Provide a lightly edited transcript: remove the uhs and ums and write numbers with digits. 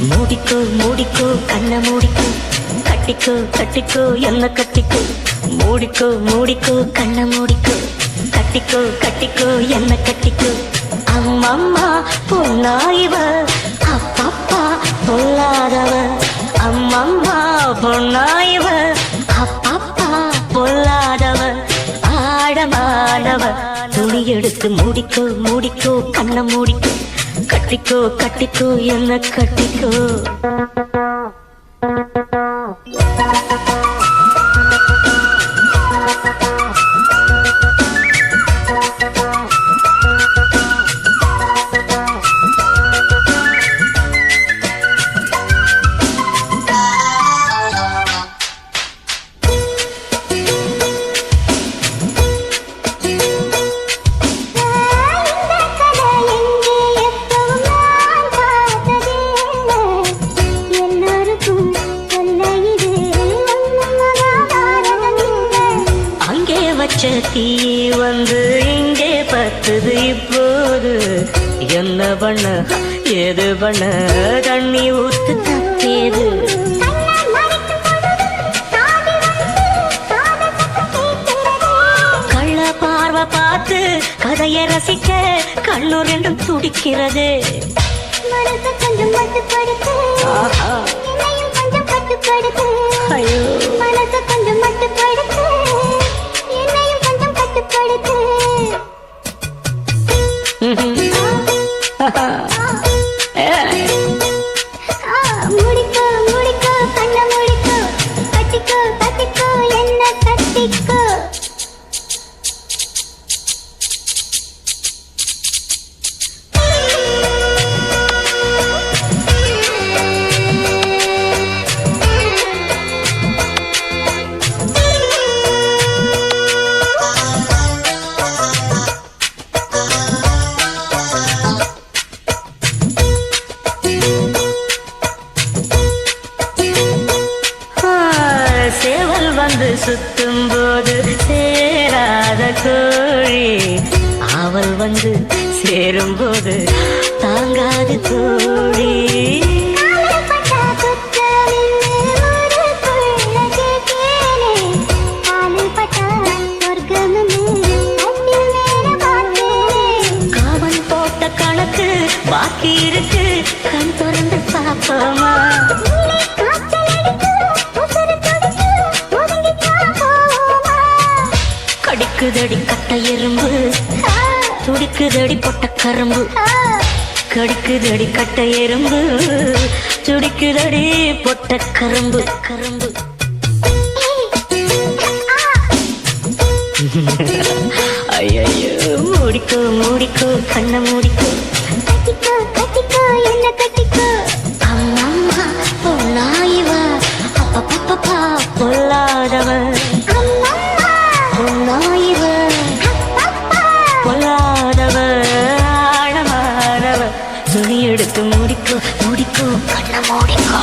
மூடிக்கோ மூடிக்கோ கண்ண மூடிக்கோ கட்டிக்கோ கட்டிக்கோ என்ன கட்டிக்கோ மூடிக்கோ மூடிக்கோ கண்ண மூடிக்கோ கட்டிக்கோ கட்டிக்கோ என்ன கட்டிக்கோ அம்மம்மா பொன்னாயிவ அப்பப்பா பொல்லாதவ அம்மம்மா பொன்னாயிவ அப்பப்பா பொல்லாதவ ஆடமானவ துணி எடுத்து மூடிக்கோ மூடிக்கோ கண்ண மூடிக்கோ கட்டிக்கோ கட்டிக்கோ என்ன கட்டிக்கோ தீ வந்து இங்கே பத்துது இப்போது என்ன பண்ண ஏது பண்ண தண்ணி ஊத்து தப்பேது கள்ள பார்வை பார்த்து கதையை ரசிக்க கண்ணு ரெண்டும் துடிக்கிறது ஐயோ மனசு கொஞ்சம் மட்டுப்படுத்து முடிக்கோ முடிக்கோ கண்ண முடிக்கோ கட்டிக்கோ கட்டிக்கோ என்ன கட்டிக்கோ சேவல் வந்து சுத்தும் போது சேராத கோழி அவள் வந்து சேரும் போது தாங்காது தோழி காவல் போட்ட கணக்கு பாக்கி இருக்கு கண் திறந்து பாப்போமா கடிக்குதடி கட்ட எறும்பு துடிக்குதடி பொட்ட கரும்பு கடிக்குதடி கட்ட எறும்பு துடிக்குதடி பொட்ட கரும்பு கரும்பு ஐயோ மூடிக்கோ மூடிக்கோ கண்ண மூடிக்கோ கட்டிக்கோ கட்டிக்கோ என்ன கட்டிக்கோ அம்மம்மா பொன்னாயிவ அப்பப்பப்பா பொல்லாதவ துணி எடுத்து மூடிக்கோ மூடிக்கோ கண்ண மூடிக்கோ